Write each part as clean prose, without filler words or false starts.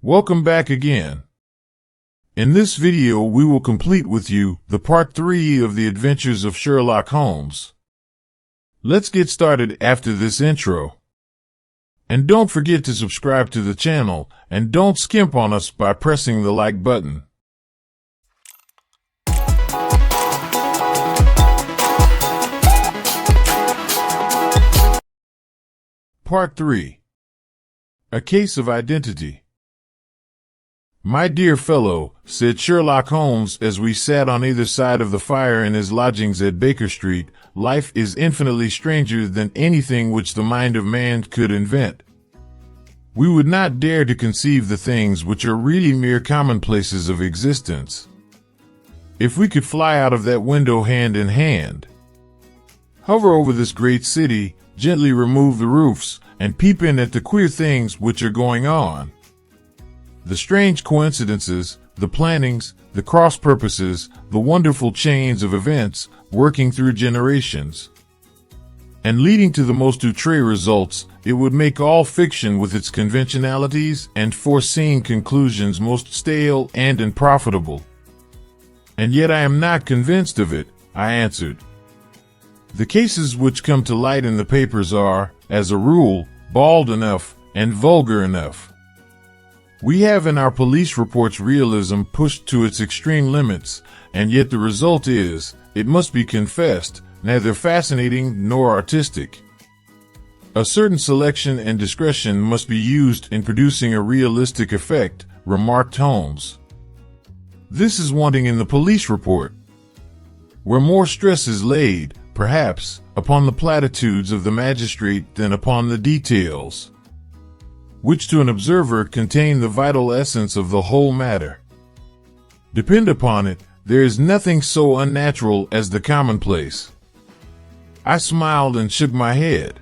Welcome back again. In this video we will complete with you the part 3 of the Adventures of Sherlock Holmes. Let's get started after this intro. And don't forget to subscribe to the channel, and don't skimp on us by pressing the like button. Part 3. A Case of Identity. "My dear fellow," said Sherlock Holmes as we sat on either side of the fire in his lodgings at Baker Street, "life is infinitely stranger than anything which the mind of man could invent. We would not dare to conceive the things which are really mere commonplaces of existence. If we could fly out of that window hand in hand, hover over this great city, gently remove the roofs, and peep in at the queer things which are going on, the strange coincidences, the plannings, the cross-purposes, the wonderful chains of events working through generations, and leading to the most outre results, it would make all fiction with its conventionalities and foreseen conclusions most stale and unprofitable. And yet I am not convinced of it," I answered. "The cases which come to light in the papers are, as a rule, bald enough and vulgar enough. We have in our police reports realism pushed to its extreme limits, and yet the result is, it must be confessed, neither fascinating nor artistic. A certain selection and discretion must be used in producing a realistic effect," remarked Holmes. "This is wanting in the police report, where more stress is laid, perhaps, upon the platitudes of the magistrate than upon the details, which to an observer contain the vital essence of the whole matter. Depend upon it, there is nothing so unnatural as the commonplace." I smiled and shook my head.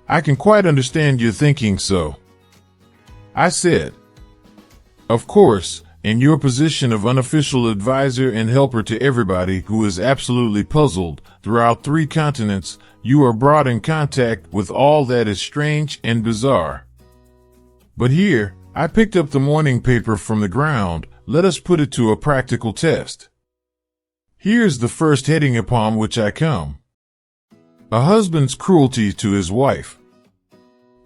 "I can quite understand your thinking so," I said. "Of course, in your position of unofficial advisor and helper to everybody who is absolutely puzzled throughout 3 continents, you are brought in contact with all that is strange and bizarre. But here, I picked up the morning paper from the ground. Let us put it to a practical test. Here's the first heading upon which I come: A husband's cruelty to his wife.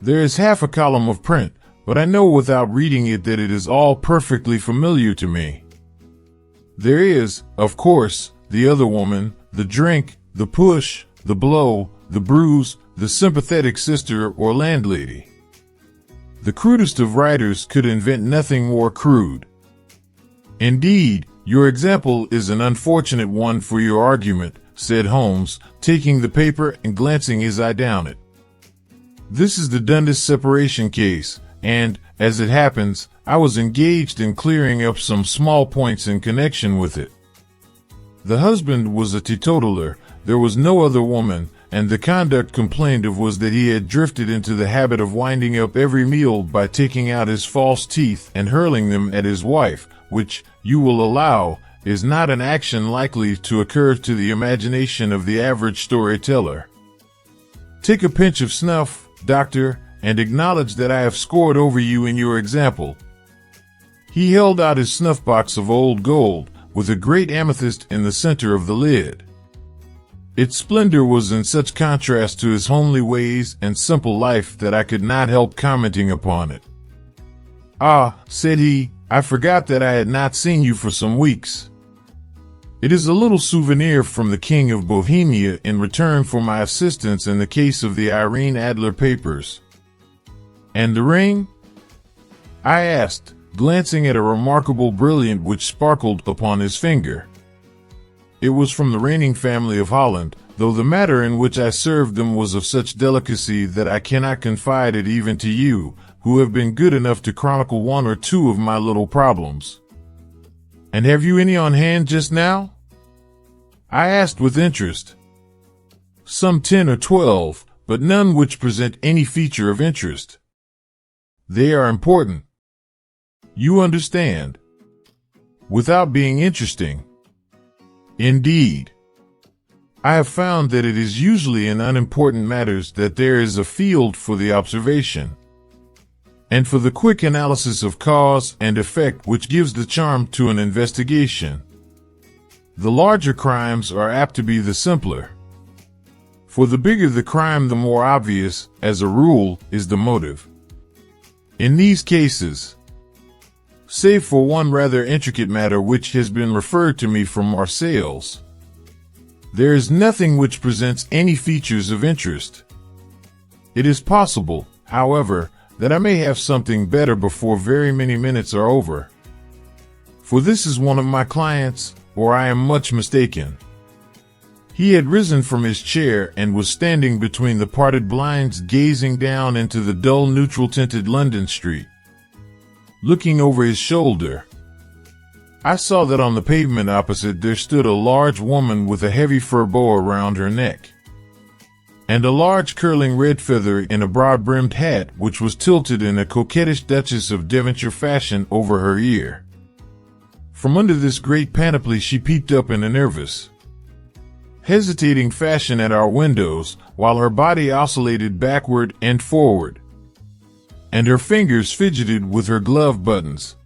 There is half a column of print, but I know without reading it that it is all perfectly familiar to me. There is, of course, the other woman, the drink, the push, the blow, the bruise, the sympathetic sister or landlady. The crudest of writers could invent nothing more crude. Indeed, your example is an unfortunate one for your argument," said Holmes, taking the paper and glancing his eye down it. "This is the Dundas separation case, and, as it happens, I was engaged in clearing up some small points in connection with it. The husband was a teetotaler, there was no other woman, and the conduct complained of was that he had drifted into the habit of winding up every meal by taking out his false teeth and hurling them at his wife, which, you will allow, is not an action likely to occur to the imagination of the average storyteller. Take a pinch of snuff, doctor, and acknowledge that I have scored over you in your example." He held out his snuff box of old gold, with a great amethyst in the center of the lid. Its splendor was in such contrast to his homely ways and simple life that I could not help commenting upon it. "Ah," said he, "I forgot that I had not seen you for some weeks. It is a little souvenir from the King of Bohemia in return for my assistance in the case of the Irene Adler papers." "And the ring?" I asked, glancing at a remarkable brilliant which sparkled upon his finger. "It was from the reigning family of Holland, though the matter in which I served them was of such delicacy that I cannot confide it even to you, who have been good enough to chronicle 1 or 2 of my little problems." "And have you any on hand just now?" I asked with interest. "Some 10 or 12, but none which present any feature of interest. They are important, you understand, without being interesting." "Indeed. I have found that it is usually in unimportant matters that there is a field for the observation. and for the quick analysis of cause and effect which gives the charm to an investigation. The larger crimes are apt to be the simpler. For the bigger the crime, the more obvious, as a rule, is the motive. In these cases, save for one rather intricate matter which has been referred to me from Marseilles, there is nothing which presents any features of interest. It is possible, however, that I may have something better before very many minutes are over. For this is one of my clients, or I am much mistaken. He had risen from his chair and was standing between the parted blinds, gazing down into the dull neutral-tinted London street. Looking over his shoulder, I saw that on the pavement opposite there stood a large woman with a heavy fur boa around her neck, and a large curling red feather in a broad-brimmed hat which was tilted in a coquettish Duchess of Devonshire fashion over her ear. From under this great panoply she peeped up in a nervous, hesitating fashion at our windows, while her body oscillated backward and forward, and her fingers fidgeted with her glove buttons.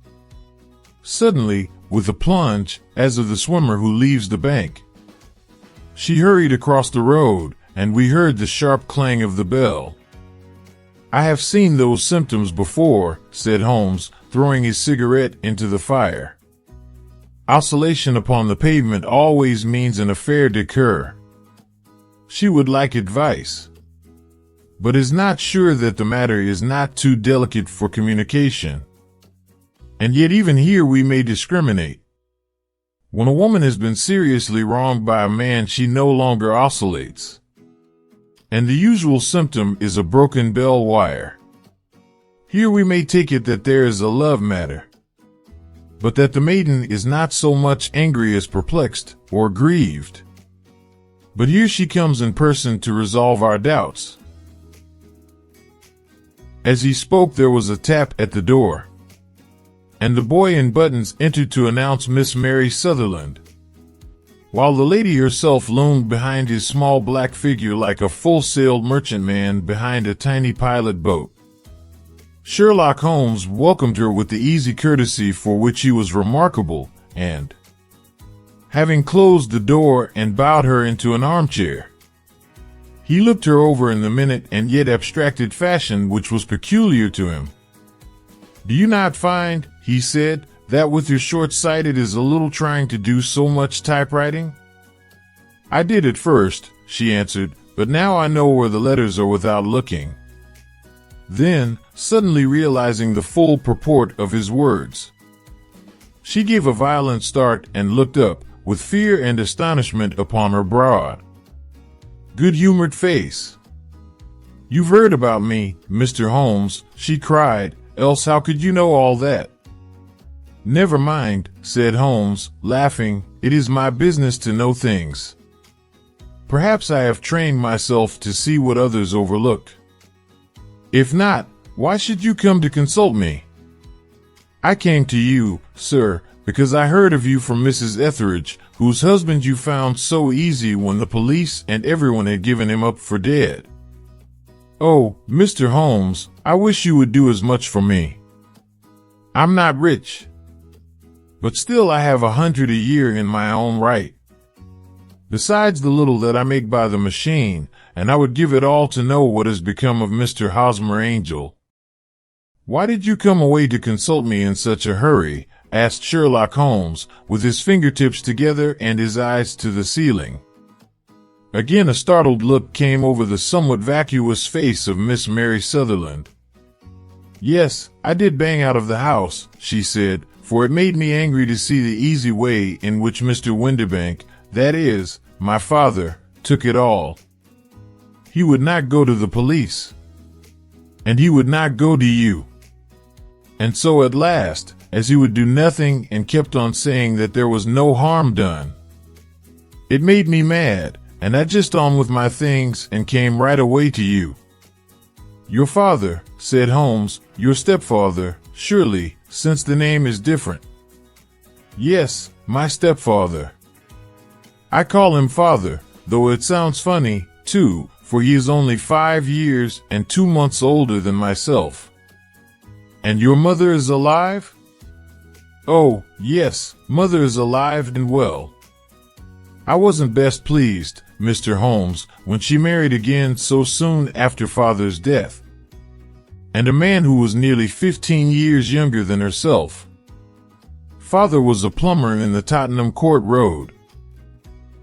Suddenly, with a plunge, as of the swimmer who leaves the bank, she hurried across the road, and we heard the sharp clang of the bell. "I have seen those symptoms before," said Holmes, throwing his cigarette into the fire. "Oscillation upon the pavement always means an affaire de cœur. She would like advice, but is not sure that the matter is not too delicate for communication. And yet even here we may discriminate. When a woman has been seriously wronged by a man, she no longer oscillates, and the usual symptom is a broken bell wire. Here we may take it that there is a love matter, but that the maiden is not so much angry as perplexed or grieved. But here she comes in person to resolve our doubts." As he spoke there was a tap at the door, and the boy in buttons entered to announce Miss Mary Sutherland, while the lady herself loomed behind his small black figure like a full-sailed merchantman behind a tiny pilot boat. Sherlock Holmes welcomed her with the easy courtesy for which he was remarkable, and, having closed the door and bowed her into an armchair, he looked her over in the minute and yet abstracted fashion which was peculiar to him. "Do you not find," he said, "that with your short-sight it is a little trying to do so much typewriting?" "I did at first," she answered, "but now I know where the letters are without looking." Then, suddenly realizing the full purport of his words, she gave a violent start and looked up, with fear and astonishment upon her broad, good-humored face. "You've heard about me, Mr. Holmes," she cried, "else how could you know all that?" "Never mind," said Holmes, laughing, "it is my business to know things. Perhaps I have trained myself to see what others overlook. If not, why should you come to consult me?" "I came to you, sir, because I heard of you from Mrs. Etheridge, whose husband you found so easy when the police and everyone had given him up for dead." "Oh, Mr. Holmes, I wish you would do as much for me. I'm not rich, but still I have 100 a year in my own right, besides the little that I make by the machine, and I would give it all to know what has become of Mr. Hosmer Angel." "Why did you come away to consult me in such a hurry?" asked Sherlock Holmes, with his fingertips together and his eyes to the ceiling. Again a startled look came over the somewhat vacuous face of Miss Mary Sutherland. "Yes, I did bang out of the house," she said, "for it made me angry to see the easy way in which Mr. Windibank, that is, my father, took it all. He would not go to the police, and he would not go to you. And so at last, as he would do nothing and kept on saying that there was no harm done, it made me mad, and I just on with my things and came right away to you." "Your father," said Holmes, "your stepfather, surely, since the name is different." "Yes, my stepfather. I call him father, though it sounds funny, too, for he is only 5 years and 2 months older than myself. And your mother is alive? Oh, yes, mother is alive and well. I wasn't best pleased, Mr. Holmes, when she married again so soon after father's death. And a man who was nearly 15 years younger than herself. Father was a plumber in the Tottenham Court Road.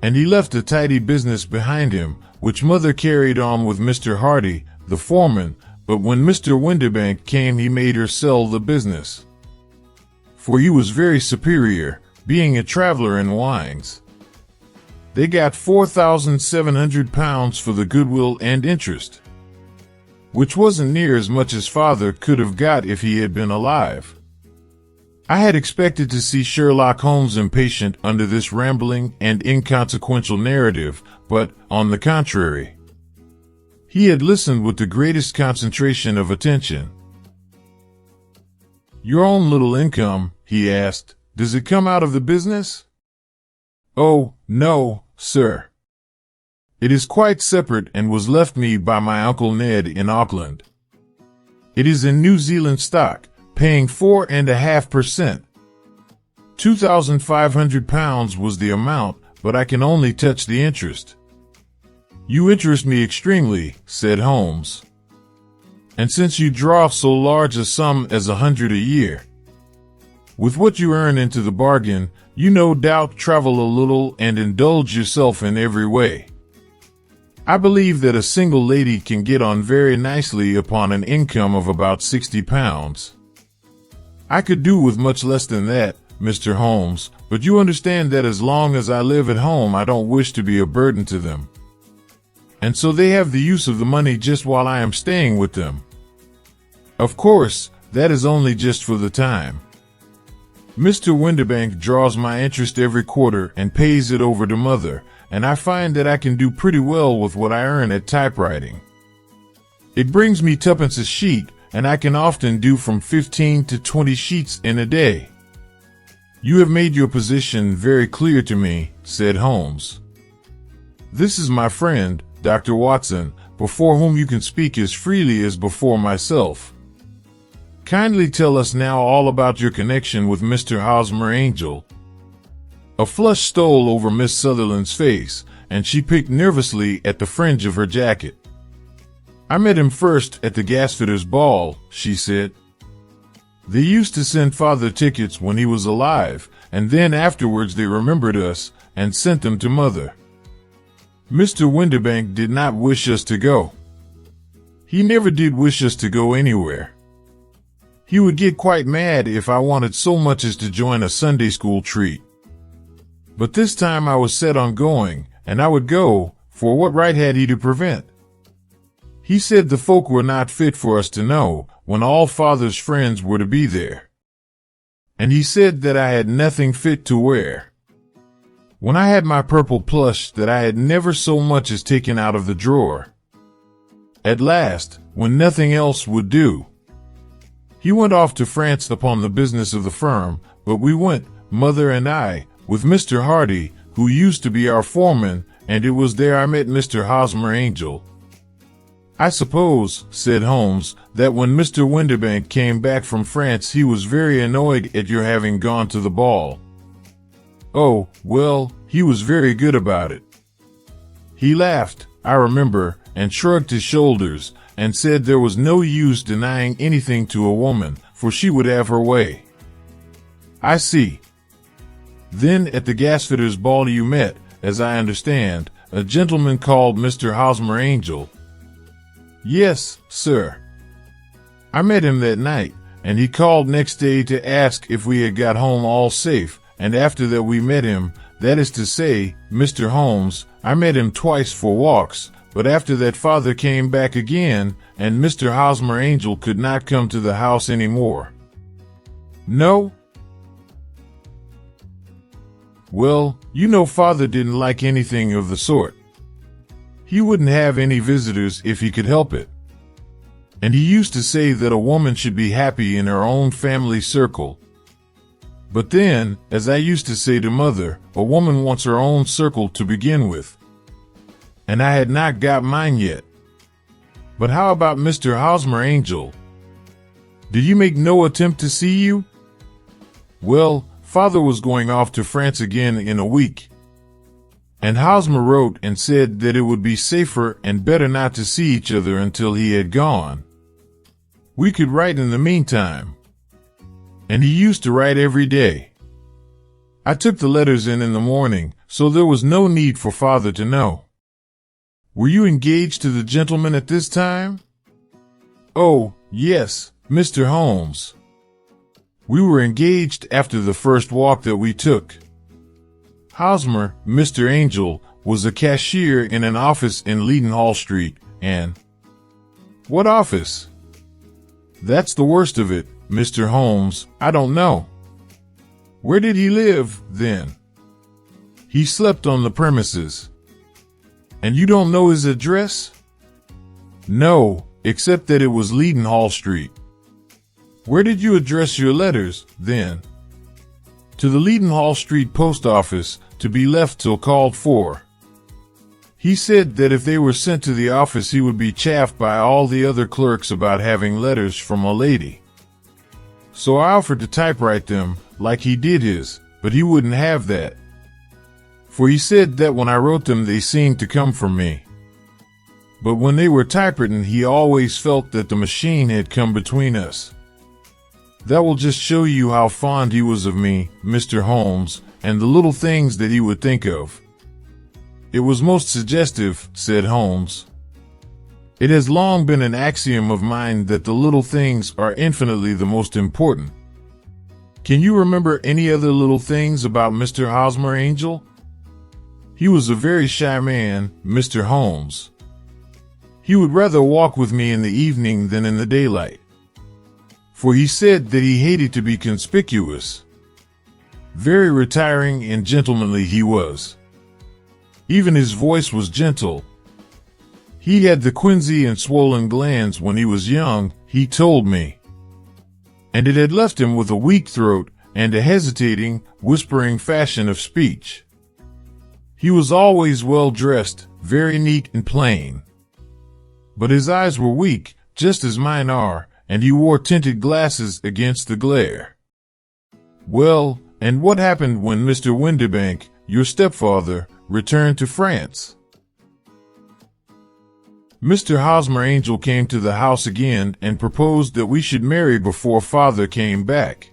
And he left a tidy business behind him, which mother carried on with Mr. Hardy, the foreman, but when Mr. Windibank came he made her sell the business. For he was very superior, being a traveller in wines. They got £4,700 for the goodwill and interest, which wasn't near as much as father could have got if he had been alive. I had expected to see Sherlock Holmes impatient under this rambling and inconsequential narrative, but, on the contrary, he had listened with the greatest concentration of attention. "Your own little income," he asked, "does it come out of the business?" "Oh, no, sir. It is quite separate and was left me by my Uncle Ned in Auckland. It is in New Zealand stock, paying 4.5%. £2,500 was the amount, but I can only touch the interest." "You interest me extremely," said Holmes. "And since you draw so large a sum as 100 a year, with what you earn into the bargain, you no doubt travel a little and indulge yourself in every way. I believe that a single lady can get on very nicely upon an income of about £60. I could do with much less than that, Mr. Holmes, but you understand that as long as I live at home I don't wish to be a burden to them. And so they have the use of the money just while I am staying with them. Of course, that is only just for the time. Mr. Windibank draws my interest every quarter and pays it over to mother, and I find that I can do pretty well with what I earn at typewriting. It brings me twopence a sheet, and I can often do from 15 to 20 sheets in a day." "You have made your position very clear to me," said Holmes. "This is my friend, Dr. Watson, before whom you can speak as freely as before myself. Kindly tell us now all about your connection with Mr. Hosmer Angel." A flush stole over Miss Sutherland's face, and she picked nervously at the fringe of her jacket. "I met him first at the gasfitters' ball," she said. "They used to send father tickets when he was alive, and then afterwards they remembered us and sent them to mother. Mr. Windibank did not wish us to go. He never did wish us to go anywhere. He would get quite mad if I wanted so much as to join a Sunday school treat. But this time I was set on going, and I would go, for what right had he to prevent? He said the folk were not fit for us to know, when all father's friends were to be there. And he said that I had nothing fit to wear. When I had my purple plush that I had never so much as taken out of the drawer. At last, when nothing else would do, he went off to France upon the business of the firm, but we went, mother and I, with Mr. Hardy, who used to be our foreman, and it was there I met Mr. Hosmer Angel. I suppose, said Holmes, that when Mr. Windibank came back from France he was very annoyed at your having gone to the ball. Oh, well, he was very good about it. He laughed, I remember, and shrugged his shoulders, and said there was no use denying anything to a woman, for she would have her way. I see. Then at the gasfitters' ball you met, as I understand, a gentleman called Mr. Hosmer Angel. Yes, sir. I met him that night, and he called next day to ask if we had got home all safe, and after that we met him, that is to say, Mr. Holmes, I met him twice for walks, but after that father came back again, and Mr. Hosmer Angel could not come to the house any more. No? Well, you know father didn't like anything of the sort. He wouldn't have any visitors if he could help it. And he used to say that a woman should be happy in her own family circle. But then, as I used to say to mother, a woman wants her own circle to begin with. And I had not got mine yet. But how about Mr. Hosmer Angel? Did he make no attempt to see you? Well, father was going off to France again in a week. And Hosmer wrote and said that it would be safer and better not to see each other until he had gone. We could write in the meantime. And he used to write every day. I took the letters in the morning, so there was no need for father to know. Were you engaged to the gentleman at this time? Oh, yes, Mr. Holmes. We were engaged after the first walk that we took. Hosmer, Mr. Angel, was a cashier in an office in Leadenhall Street, and... What office? That's the worst of it, Mr. Holmes, I don't know. Where did he live, then? He slept on the premises. And you don't know his address? No, except that it was Leadenhall Street. Where did you address your letters, then? To the Leadenhall Street post office, to be left till called for. He said that if they were sent to the office he would be chaffed by all the other clerks about having letters from a lady. So I offered to typewrite them, like he did his, but he wouldn't have that. For he said that when I wrote them they seemed to come from me. But when they were typewritten he always felt that the machine had come between us. That will just show you how fond he was of me, Mr. Holmes, and the little things that he would think of. It was most suggestive, said Holmes. It has long been an axiom of mine that the little things are infinitely the most important. Can you remember any other little things about Mr. Hosmer Angel? He was a very shy man, Mr. Holmes. He would rather walk with me in the evening than in the daylight. For he said that he hated to be conspicuous. Very retiring and gentlemanly he was. Even his voice was gentle. He had the quinsy and swollen glands when he was young, he told me. And it had left him with a weak throat and a hesitating, whispering fashion of speech. He was always well dressed, very neat and plain. But his eyes were weak, just as mine are, and he wore tinted glasses against the glare. Well, and what happened when Mr. Windibank, your stepfather, returned to France? Mr. Hosmer Angel came to the house again and proposed that we should marry before father came back.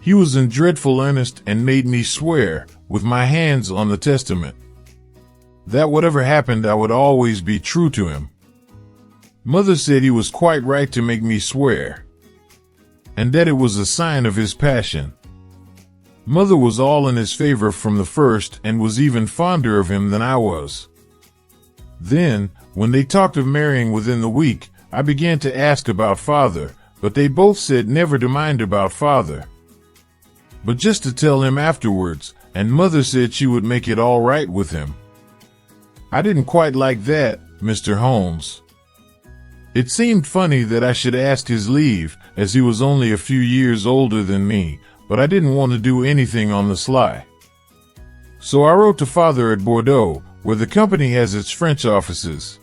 He was in dreadful earnest and made me swear, with my hands on the testament, that whatever happened I would always be true to him. Mother said he was quite right to make me swear, and that it was a sign of his passion. Mother was all in his favor from the first and was even fonder of him than I was. Then, when they talked of marrying within the week, I began to ask about father, but they both said never to mind about father, but just to tell him afterwards, and mother said she would make it all right with him. I didn't quite like that, Mr. Holmes. It seemed funny that I should ask his leave, as he was only a few years older than me, but I didn't want to do anything on the sly. So I wrote to father at Bordeaux, where the company has its French offices.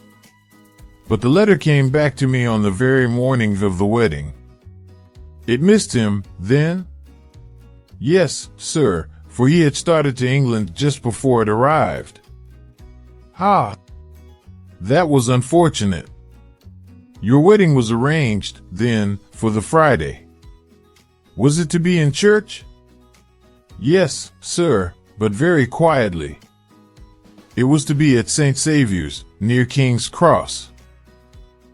But the letter came back to me on the very morning of the wedding. It missed him, then? Yes, sir, for he had started to England just before it arrived. Ha! That was unfortunate. Your wedding was arranged, then, for the Friday. Was it to be in church? Yes, sir, but very quietly. It was to be at St. Saviour's, near King's Cross.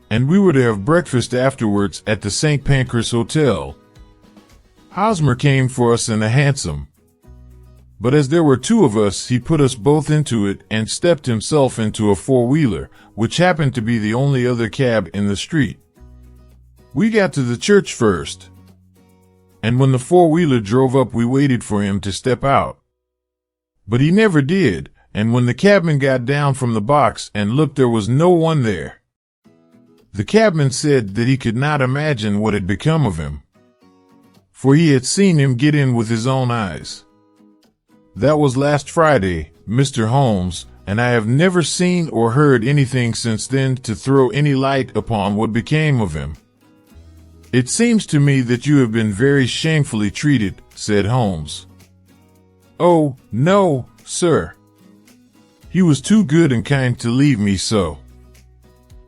And we were to have breakfast afterwards at the St. Pancras Hotel. Hosmer came for us in a hansom. But as there were two of us, he put us both into it and stepped himself into a four-wheeler, which happened to be the only other cab in the street. We got to the church first, and when the four-wheeler drove up we waited for him to step out. But he never did, and when the cabman got down from the box and looked, there was no one there. The cabman said that he could not imagine what had become of him, for he had seen him get in with his own eyes. That was last Friday, Mr. Holmes, and I have never seen or heard anything since then to throw any light upon what became of him. It seems to me that you have been very shamefully treated, said Holmes. Oh, no, sir. He was too good and kind to leave me so.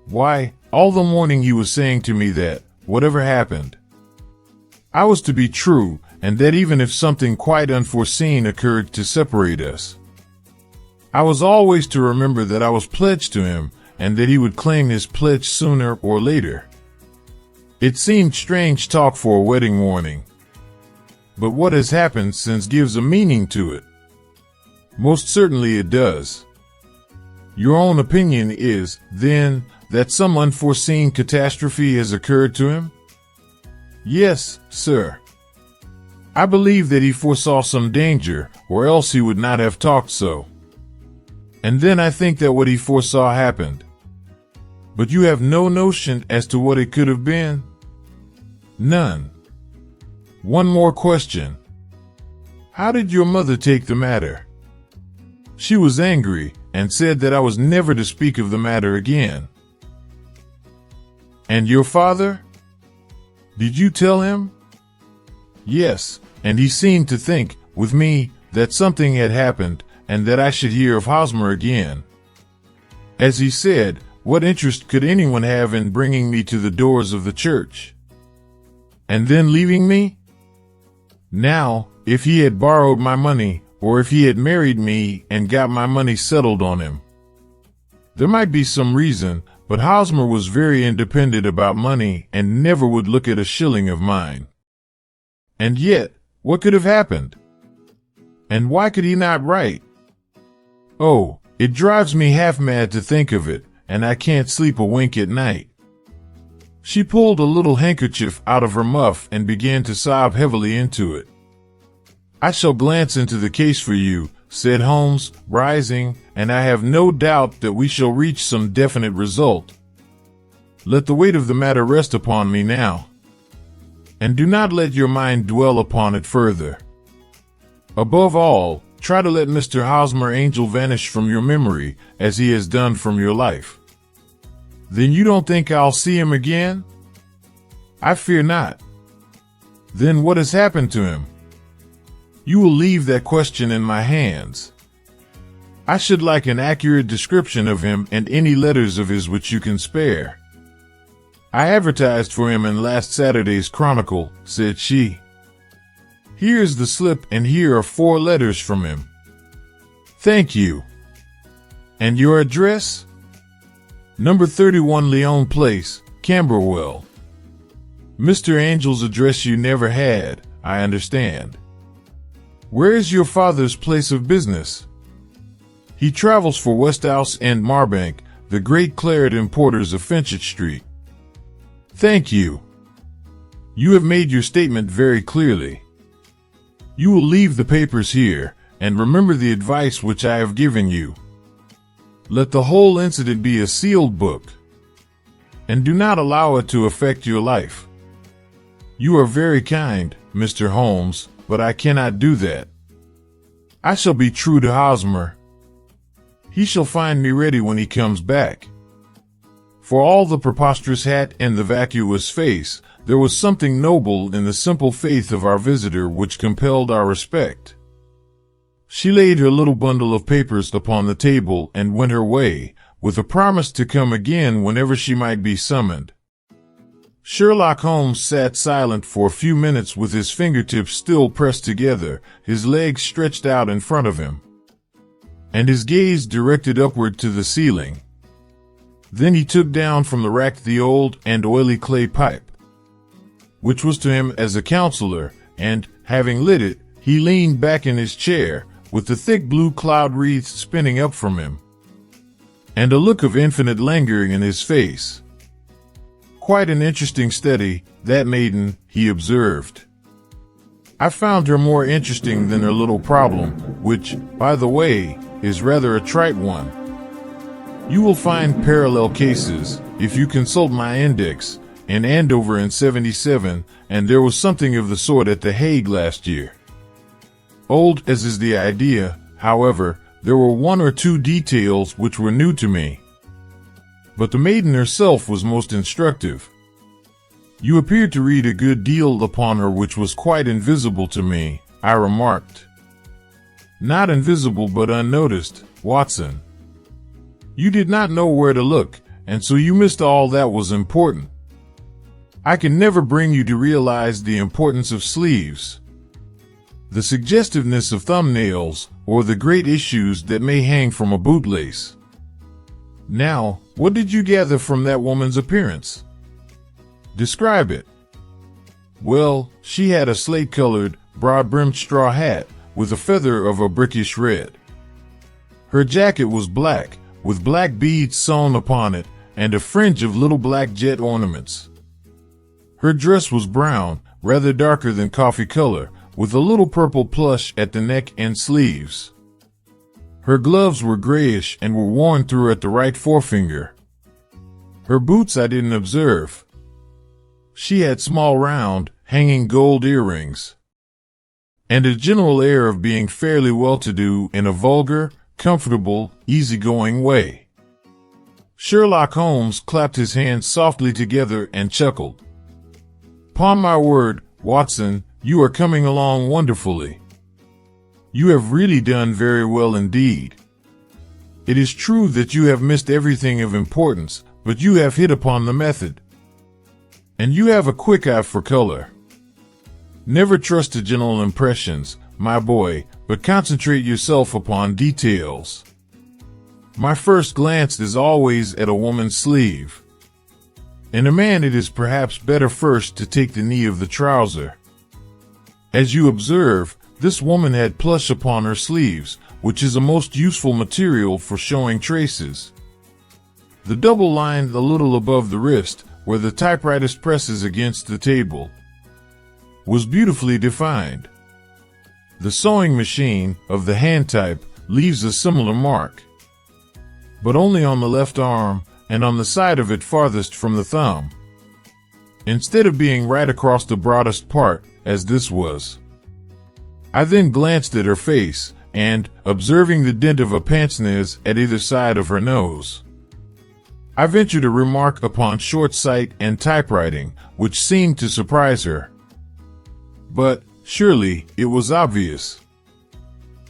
Why, all the morning he was saying to me that, whatever happened, I was to be true, and that even if something quite unforeseen occurred to separate us, I was always to remember that I was pledged to him, and that he would claim his pledge sooner or later. It seemed strange talk for a wedding morning, but what has happened since gives a meaning to it. Most certainly it does. Your own opinion is, then, that some unforeseen catastrophe has occurred to him? Yes, sir. I believe that he foresaw some danger, or else he would not have talked so. And then I think that what he foresaw happened. But you have no notion as to what it could have been? None. One more question. How did your mother take the matter? She was angry, and said that I was never to speak of the matter again. And your father? Did you tell him? Yes, and he seemed to think, with me, that something had happened, and that I should hear of Hosmer again. As he said, what interest could anyone have in bringing me to the doors of the church? And then leaving me? Now, if he had borrowed my money, or if he had married me and got my money settled on him, there might be some reason, but Hosmer was very independent about money and never would look at a shilling of mine. And yet, what could have happened? And why could he not write? Oh, it drives me half mad to think of it, and I can't sleep a wink at night. She pulled a little handkerchief out of her muff and began to sob heavily into it. I shall glance into the case for you, said Holmes, rising, and I have no doubt that we shall reach some definite result. Let the weight of the matter rest upon me now, and do not let your mind dwell upon it further. Above all, try to let Mr. Hosmer Angel vanish from your memory, as he has done from your life. Then you don't think I'll see him again? I fear not. Then what has happened to him? You will leave that question in my hands. I should like an accurate description of him and any letters of his which you can spare. I advertised for him in last Saturday's Chronicle, said she. Here is the slip, and here are 4 letters from him. Thank you. And your address? Number 31 Leon Place, Camberwell. Mr. Angel's address you never had, I understand. Where is your father's place of business? He travels for Westhouse and Marbank, the great claret importers of Finchett Street. Thank you. You have made your statement very clearly. You will leave the papers here, and remember the advice which I have given you. Let the whole incident be a sealed book, and do not allow it to affect your life. You are very kind, Mr. Holmes, but I cannot do that. I shall be true to Hosmer. He shall find me ready when he comes back. For all the preposterous hat and the vacuous face, there was something noble in the simple faith of our visitor which compelled our respect. She laid her little bundle of papers upon the table and went her way, with a promise to come again whenever she might be summoned. Sherlock Holmes sat silent for a few minutes with his fingertips still pressed together, his legs stretched out in front of him, and his gaze directed upward to the ceiling. Then he took down from the rack the old and oily clay pipe, which was to him as a counselor, and, having lit it, he leaned back in his chair, with the thick blue cloud wreaths spinning up from him, and a look of infinite languor in his face. Quite an interesting study, that maiden, he observed. I found her more interesting than her little problem, which, by the way, is rather a trite one. You will find parallel cases, if you consult my index, in Andover in '77, and there was something of the sort at The Hague last year. Old as is the idea, however, there were 1 or 2 details which were new to me. But the maiden herself was most instructive. You appeared to read a good deal upon her, which was quite invisible to me, I remarked. Not invisible but unnoticed, Watson. You did not know where to look, and so you missed all that was important. I can never bring you to realize the importance of sleeves, the suggestiveness of thumbnails, or the great issues that may hang from a bootlace. Now, what did you gather from that woman's appearance? Describe it. Well, she had a slate-colored, broad-brimmed straw hat with a feather of a brickish red. Her jacket was black, with black beads sewn upon it and a fringe of little black jet ornaments. Her dress was brown, rather darker than coffee color, with a little purple plush at the neck and sleeves. Her gloves were grayish and were worn through at the right forefinger. Her boots I didn't observe. She had small round, hanging gold earrings, and a general air of being fairly well-to-do in a vulgar, comfortable, easygoing way. Sherlock Holmes clapped his hands softly together and chuckled. "'Pon my word, Watson, you are coming along wonderfully. You have really done very well indeed. It is true that you have missed everything of importance, but you have hit upon the method. And you have a quick eye for color. Never trust to general impressions, my boy, but concentrate yourself upon details. My first glance is always at a woman's sleeve. In a man it is perhaps better first to take the knee of the trouser. As you observe, this woman had plush upon her sleeves, which is a most useful material for showing traces. The double line a little above the wrist, where the typewriter presses against the table, was beautifully defined. The sewing machine, of the hand type, leaves a similar mark, but only on the left arm and on the side of it farthest from the thumb, instead of being right across the broadest part, as this was. I then glanced at her face, and, observing the dent of a pince-nez at either side of her nose, I ventured a remark upon short sight and typewriting, which seemed to surprise her. But, surely, it was obvious.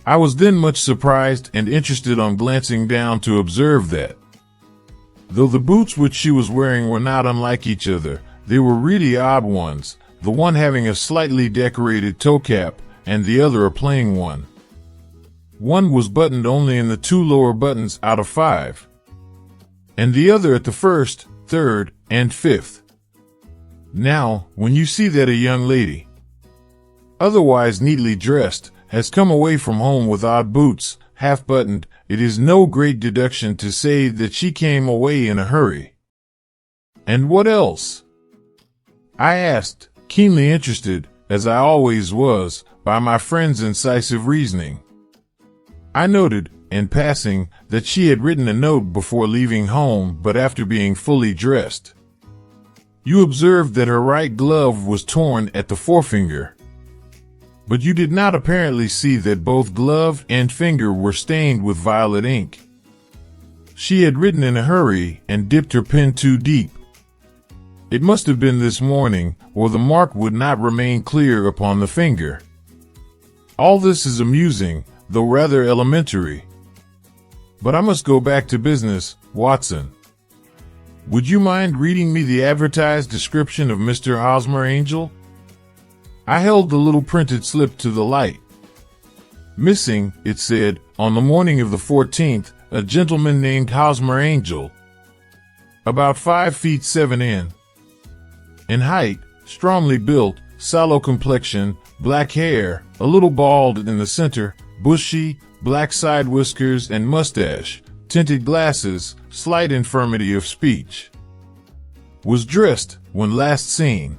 I was then much surprised and interested on glancing down to observe that, though the boots which she was wearing were not unlike each other, they were really odd ones, the one having a slightly decorated toe cap and the other a plain one. One was buttoned only in the 2 lower buttons out of 5, and the other at the 1st, 3rd, and 5th. Now, when you see that a young lady, otherwise neatly dressed, has come away from home with odd boots, half-buttoned, it is no great deduction to say that she came away in a hurry. And what else? I asked, keenly interested, as I always was, by my friend's incisive reasoning. I noted, in passing, that she had written a note before leaving home, but after being fully dressed. You observed that her right glove was torn at the forefinger, but you did not apparently see that both glove and finger were stained with violet ink. She had written in a hurry and dipped her pen too deep. It must have been this morning, or the mark would not remain clear upon the finger. All this is amusing, though rather elementary. But I must go back to business, Watson. Would you mind reading me the advertised description of Mr. Hosmer Angel? I held the little printed slip to the light. Missing, it said, on the morning of the 14th, a gentleman named Hosmer Angel, about 5 feet 7 in height, strongly built, sallow complexion, black hair, a little bald in the center, bushy, black side whiskers and mustache, tinted glasses, slight infirmity of speech. Was dressed, when last seen,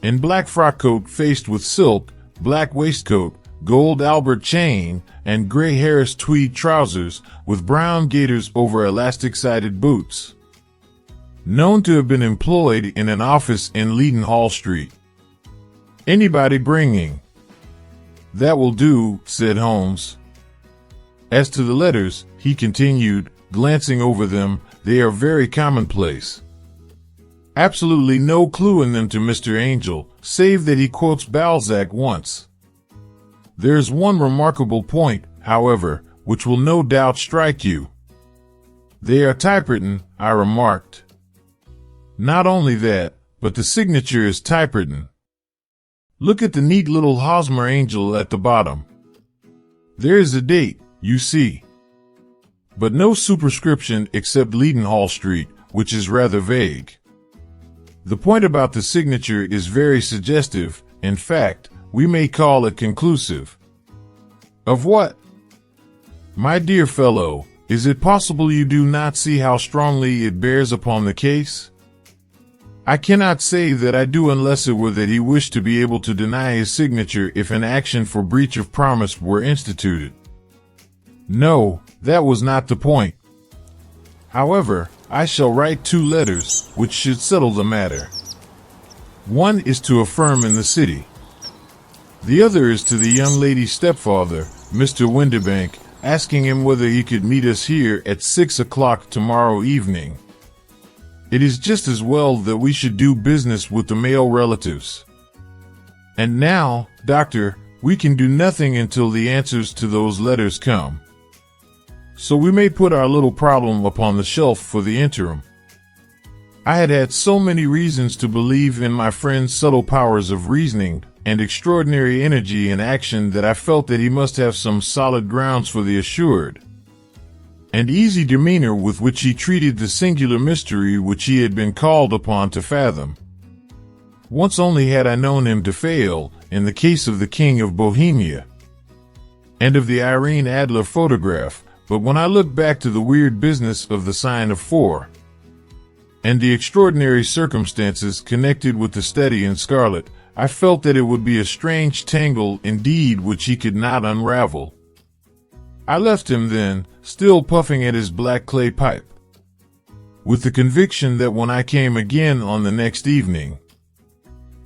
in black frock coat faced with silk, black waistcoat, gold Albert chain, and gray Harris tweed trousers with brown gaiters over elastic-sided boots. Known to have been employed in an office in Leadenhall Street. Anybody bringing? That will do, said Holmes. As to the letters, he continued, glancing over them, they are very commonplace. Absolutely no clue in them to Mr. Angel, save that he quotes Balzac once. There's one remarkable point, however, which will no doubt strike you. They are typewritten, I remarked. Not only that, but the signature is typewritten. Look at the neat little Hosmer Angel at the bottom. There is a date, you see. But no superscription except Leadenhall Street, which is rather vague. The point about the signature is very suggestive. In fact, we may call it conclusive. Of what? My dear fellow, is it possible you do not see how strongly it bears upon the case? I cannot say that I do unless it were that he wished to be able to deny his signature if an action for breach of promise were instituted. No, that was not the point. However, I shall write 2 letters, which should settle the matter. One is to a firm in the city. The other is to the young lady's stepfather, Mr. Windibank, asking him whether he could meet us here at 6 o'clock tomorrow evening. It is just as well that we should do business with the male relatives. And now, Doctor, we can do nothing until the answers to those letters come. So we may put our little problem upon the shelf for the interim. I had had so many reasons to believe in my friend's subtle powers of reasoning and extraordinary energy in action that I felt that he must have some solid grounds for the assured and easy demeanor with which he treated the singular mystery which he had been called upon to fathom. Once only had I known him to fail, in the case of the King of Bohemia and of the Irene Adler photograph, but when I look back to the weird business of the sign of 4 and the extraordinary circumstances connected with the study in scarlet, I felt that it would be a strange tangle indeed which he could not unravel. I left him then, still puffing at his black clay pipe, with the conviction that when I came again on the next evening,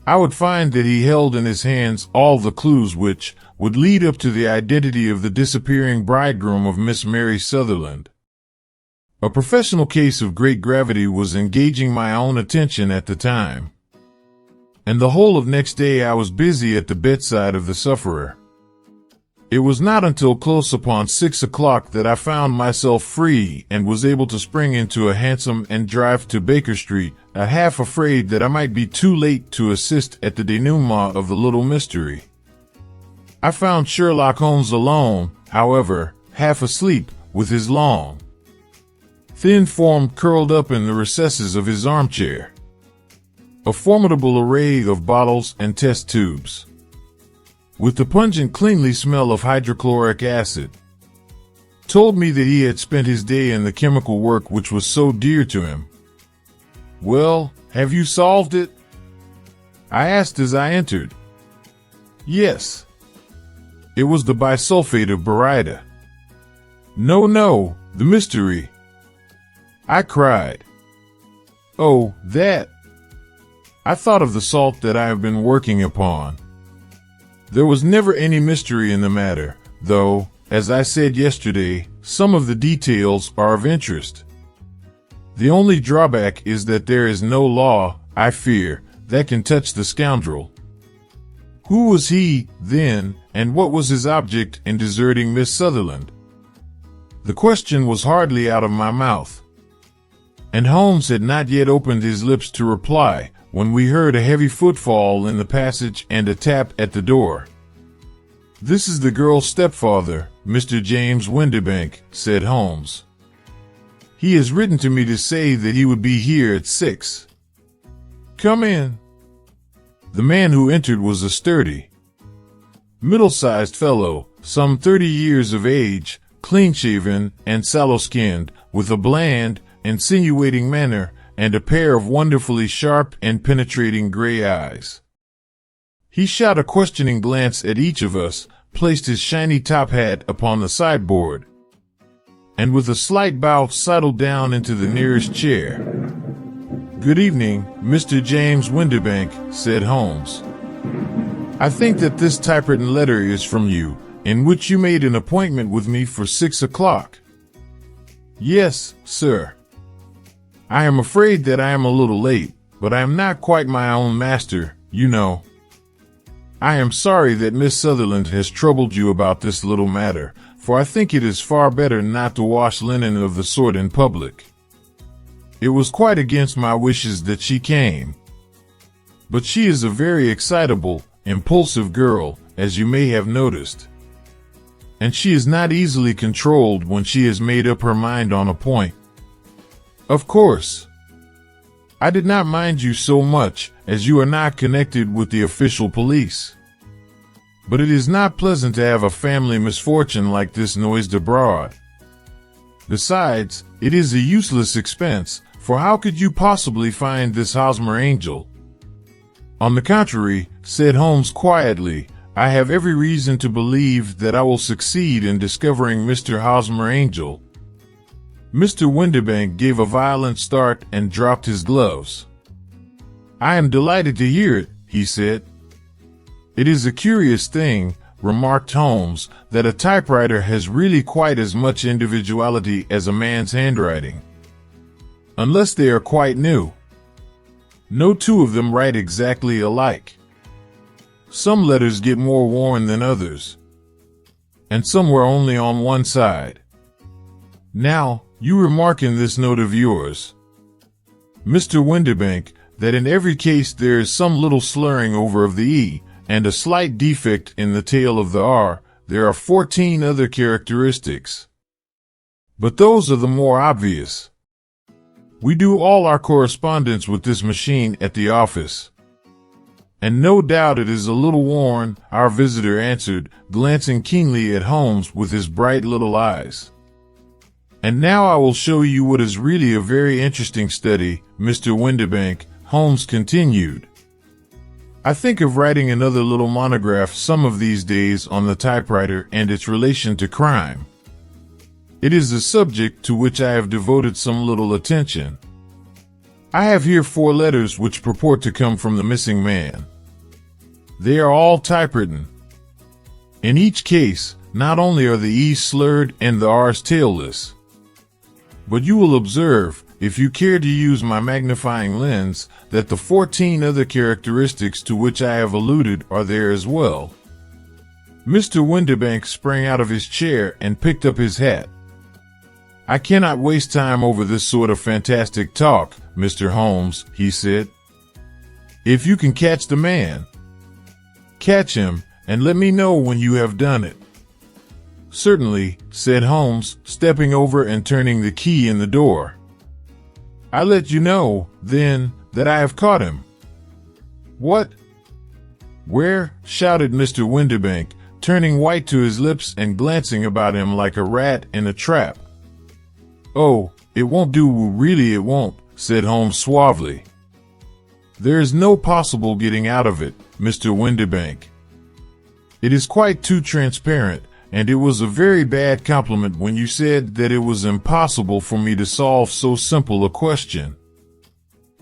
I would find that he held in his hands all the clues which would lead up to the identity of the disappearing bridegroom of Miss Mary Sutherland. A professional case of great gravity was engaging my own attention at the time, and the whole of next day I was busy at the bedside of the sufferer. It was not until close upon 6 o'clock that I found myself free and was able to spring into a hansom and drive to Baker Street, half afraid that I might be too late to assist at the denouement of the little mystery. I found Sherlock Holmes alone, however, half asleep, with his long, thin form curled up in the recesses of his armchair. A formidable array of bottles and test tubes, with the pungent cleanly smell of hydrochloric acid, told me that he had spent his day in the chemical work which was so dear to him. "Well, have you solved it?" I asked as I entered. "Yes. It was the bisulfate of baryta." No, the mystery," I cried. "Oh, that. I thought of the salt that I have been working upon. There was never any mystery in the matter, though, as I said yesterday, some of the details are of interest. The only drawback is that there is no law, I fear, that can touch the scoundrel. Who was he, then, and what was his object in deserting Miss Sutherland?" The question was hardly out of my mouth, and Holmes had not yet opened his lips to reply, when we heard a heavy footfall in the passage and a tap at the door. "This is the girl's stepfather, Mr. James Windibank," said Holmes. "He has written to me to say that he would be here at 6. Come in." The man who entered was a sturdy, middle-sized fellow, some 30 years of age, clean-shaven and sallow-skinned, with a bland, insinuating manner and a pair of wonderfully sharp and penetrating gray eyes. He shot a questioning glance at each of us, placed his shiny top hat upon the sideboard, and with a slight bow settled down into the nearest chair. "Good evening, Mr. James Windibank," said Holmes. "I think that this typewritten letter is from you, in which you made an appointment with me for 6 o'clock. "Yes, sir. I am afraid that I am a little late, but I am not quite my own master, you know. I am sorry that Miss Sutherland has troubled you about this little matter, for I think it is far better not to wash linen of the sort in public. It was quite against my wishes that she came. But she is a very excitable, impulsive girl, as you may have noticed. And she is not easily controlled when she has made up her mind on a point. Of course, I did not mind you so much, as you are not connected with the official police. But it is not pleasant to have a family misfortune like this noised abroad. Besides, it is a useless expense, for how could you possibly find this Hosmer Angel? On the contrary, said Holmes quietly, I have every reason to believe that I will succeed in discovering Mr. Hosmer Angel. Mr. Windibank gave a violent start and dropped his gloves. I am delighted to hear it, he said. It is a curious thing, remarked Holmes, that a typewriter has really quite as much individuality as a man's handwriting. Unless they are quite new. No two of them write exactly alike. Some letters get more worn than others. And some were only on one side. Now, you remark in this note of yours, Mr. Windibank, that in every case there is some little slurring over of the E, and a slight defect in the tail of the R. There are 14 other characteristics. But those are the more obvious. We do all our correspondence with this machine at the office. And no doubt it is a little worn, our visitor answered, glancing keenly at Holmes with his bright little eyes. And now I will show you what is really a very interesting study, Mr. Windibank, Holmes continued. I think of writing another little monograph some of these days on the typewriter and its relation to crime. It is a subject to which I have devoted some little attention. I have here 4 letters which purport to come from the missing man. They are all typewritten. In each case, not only are the E's slurred and the R's tailless, but you will observe, if you care to use my magnifying lens, that the 14 other characteristics to which I have alluded are there as well. Mr. Windibank sprang out of his chair and picked up his hat. I cannot waste time over this sort of fantastic talk, Mr. Holmes, he said. If you can catch the man, catch him, and let me know when you have done it. Certainly, said Holmes, stepping over and turning the key in the door. I'll let you know, then, that I have caught him. What? Where? Shouted Mr. Windibank, turning white to his lips and glancing about him like a rat in a trap. Oh, it won't do, really it won't, said Holmes suavely. There is no possible getting out of it, Mr. Windibank. It is quite too transparent, and it was a very bad compliment when you said that it was impossible for me to solve so simple a question.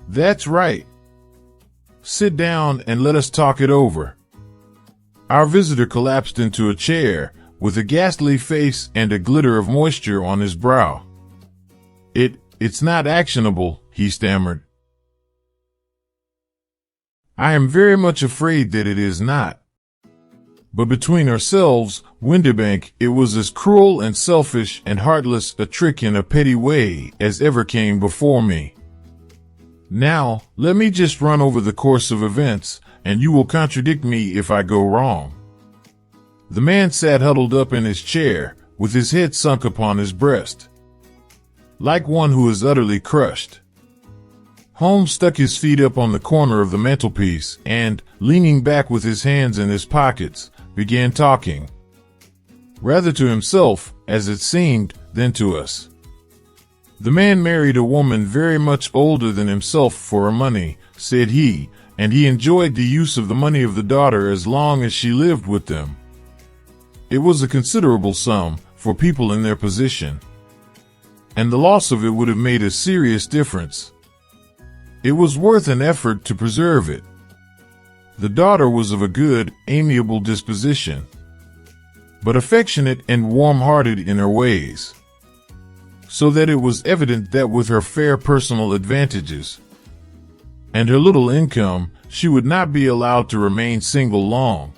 That's right. Sit down and let us talk it over. Our visitor collapsed into a chair, with a ghastly face and a glitter of moisture on his brow. It's not actionable, he stammered. I am very much afraid that it is not. But between ourselves, Windibank, it was as cruel and selfish and heartless a trick in a petty way as ever came before me. Now, let me just run over the course of events, and you will contradict me if I go wrong. The man sat huddled up in his chair, with his head sunk upon his breast, like one who is utterly crushed. Holmes stuck his feet up on the corner of the mantelpiece and, leaning back with his hands in his pockets, began talking. Rather to himself, as it seemed, than to us. The man married a woman very much older than himself for her money, said he, and he enjoyed the use of the money of the daughter as long as she lived with them. It was a considerable sum for people in their position, and the loss of it would have made a serious difference. It was worth an effort to preserve it. The daughter was of a good, amiable disposition, but affectionate and warm-hearted in her ways, so that it was evident that with her fair personal advantages, and her little income, she would not be allowed to remain single long.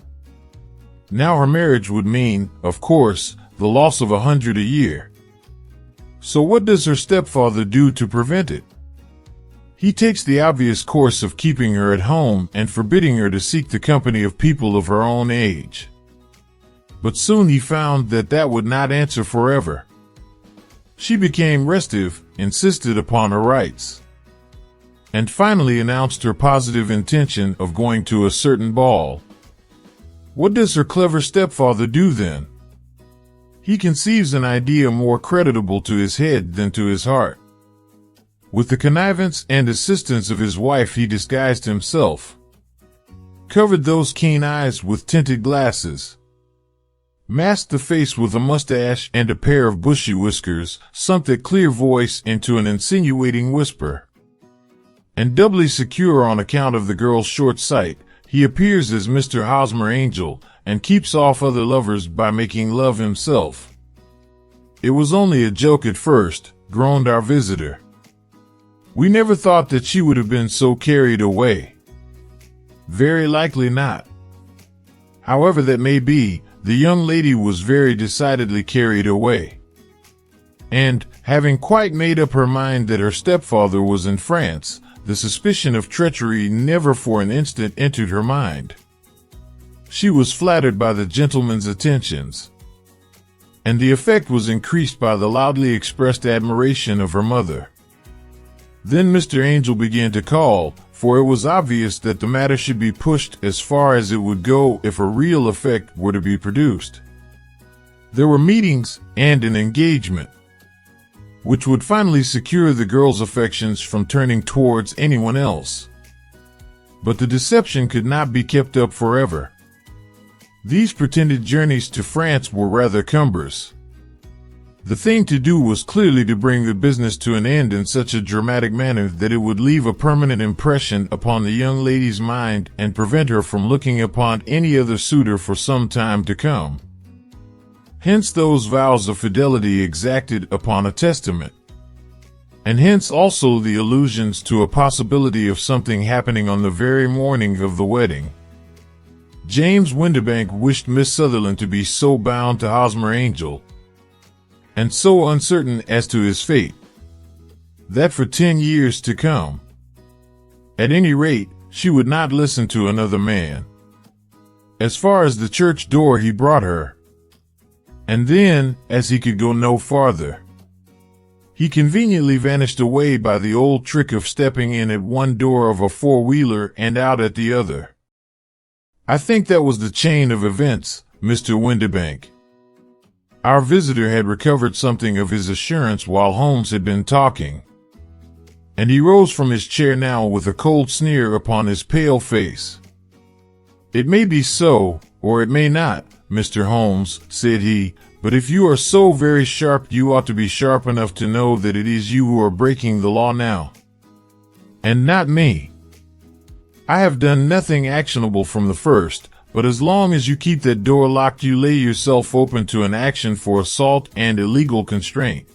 Now her marriage would mean, of course, the loss of 100 a year. So what does her stepfather do to prevent it? He takes the obvious course of keeping her at home and forbidding her to seek the company of people of her own age. But soon he found that that would not answer forever. She became restive, insisted upon her rights, and finally announced her positive intention of going to a certain ball. What does her clever stepfather do then? He conceives an idea more creditable to his head than to his heart. With the connivance and assistance of his wife, he disguised himself, covered those keen eyes with tinted glasses, masked the face with a mustache and a pair of bushy whiskers, sunk that clear voice into an insinuating whisper, and doubly secure on account of the girl's short sight, he appears as Mr. Hosmer Angel and keeps off other lovers by making love himself. It was only a joke at first, groaned our visitor. We never thought that she would have been so carried away. Very likely not. However that may be, the young lady was very decidedly carried away. And, having quite made up her mind that her stepfather was in France, the suspicion of treachery never for an instant entered her mind. She was flattered by the gentleman's attentions, and the effect was increased by the loudly expressed admiration of her mother. Then Mr. Angel began to call, for it was obvious that the matter should be pushed as far as it would go if a real effect were to be produced. There were meetings and an engagement, which would finally secure the girl's affections from turning towards anyone else. But the deception could not be kept up forever. These pretended journeys to France were rather cumbrous. The thing to do was clearly to bring the business to an end in such a dramatic manner that it would leave a permanent impression upon the young lady's mind and prevent her from looking upon any other suitor for some time to come. Hence those vows of fidelity exacted upon a testament. And hence also the allusions to a possibility of something happening on the very morning of the wedding. James Windibank wished Miss Sutherland to be so bound to Hosmer Angel, and so uncertain as to his fate, that for 10 years to come, at any rate, she would not listen to another man. As far as the church door he brought her, and then, as he could go no farther, he conveniently vanished away by the old trick of stepping in at one door of a four-wheeler and out at the other. I think that was the chain of events, Mr. Windibank. Our visitor had recovered something of his assurance while Holmes had been talking, and he rose from his chair now with a cold sneer upon his pale face. It may be so, or it may not, Mr. Holmes, said he, but if you are so very sharp, you ought to be sharp enough to know that it is you who are breaking the law now, and not me. I have done nothing actionable from the first, but as long as you keep that door locked, you lay yourself open to an action for assault and illegal constraint.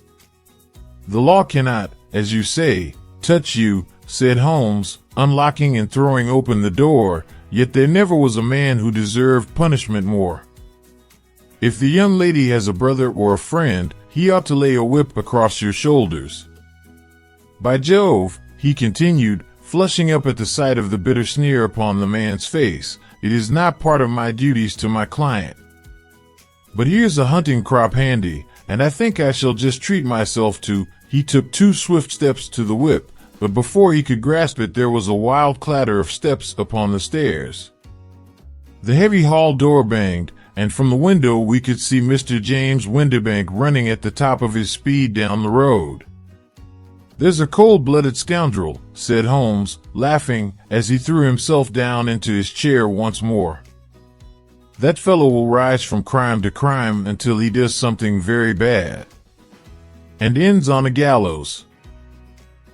The law cannot, as you say, touch you, said Holmes, unlocking and throwing open the door, yet there never was a man who deserved punishment more. If the young lady has a brother or a friend, he ought to lay a whip across your shoulders. By Jove, he continued, flushing up at the sight of the bitter sneer upon the man's face, it is not part of my duties to my client. But here's a hunting crop handy, and I think I shall just treat myself to. He took 2 swift steps to the whip, but before he could grasp it there was a wild clatter of steps upon the stairs. The heavy hall door banged, and from the window we could see Mr. James Windibank running at the top of his speed down the road. There's a cold-blooded scoundrel, said Holmes, laughing, as he threw himself down into his chair once more. That fellow will rise from crime to crime until he does something very bad, and ends on a gallows.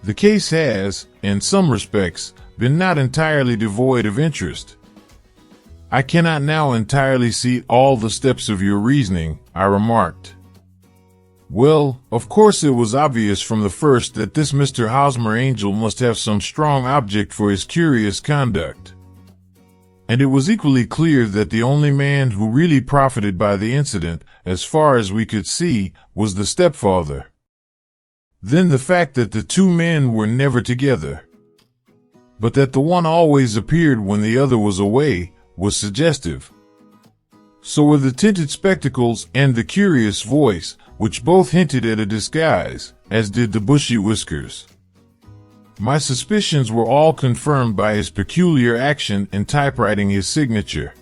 The case has, in some respects, been not entirely devoid of interest. I cannot now entirely see all the steps of your reasoning, I remarked. Well, of course it was obvious from the first that this Mr. Hosmer Angel must have some strong object for his curious conduct. And it was equally clear that the only man who really profited by the incident, as far as we could see, was the stepfather. Then the fact that the two men were never together, but that the one always appeared when the other was away, was suggestive. So were the tinted spectacles and the curious voice, which both hinted at a disguise, as did the bushy whiskers. My suspicions were all confirmed by his peculiar action in typewriting his signature,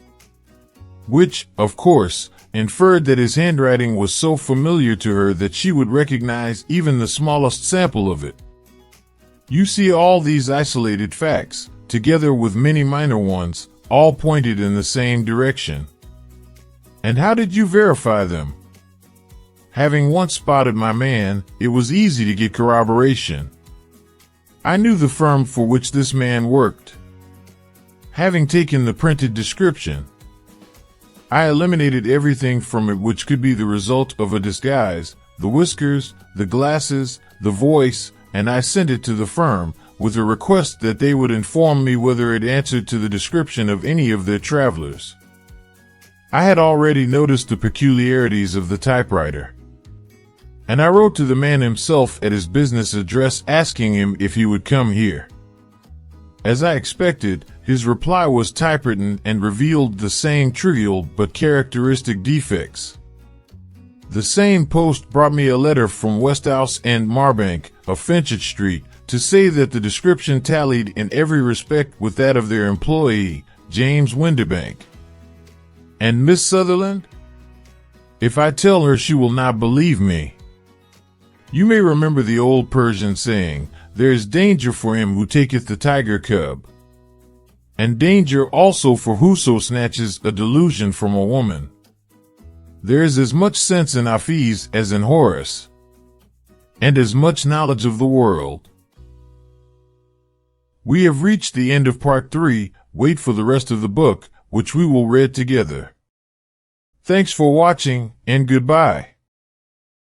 which, of course, inferred that his handwriting was so familiar to her that she would recognize even the smallest sample of it. You see, all these isolated facts, together with many minor ones, all pointed in the same direction. And how did you verify them? Having once spotted my man, it was easy to get corroboration. I knew the firm for which this man worked. Having taken the printed description, I eliminated everything from it which could be the result of a disguise, the whiskers, the glasses, the voice, and I sent it to the firm, with a request that they would inform me whether it answered to the description of any of their travelers. I had already noticed the peculiarities of the typewriter, and I wrote to the man himself at his business address asking him if he would come here. As I expected, his reply was typewritten and revealed the same trivial but characteristic defects. The same post brought me a letter from Westhouse and Marbank of Fenchurch Street to say that the description tallied in every respect with that of their employee, James Windibank. And Miss Sutherland? If I tell her, she will not believe me. You may remember the old Persian saying, "There is danger for him who taketh the tiger cub," and danger also for whoso snatches a delusion from a woman. There is as much sense in Hafiz as in Horace, and as much knowledge of the world. We have reached the end of part 3. Wait for the rest of the book, which we will read together. Thanks for watching, and goodbye.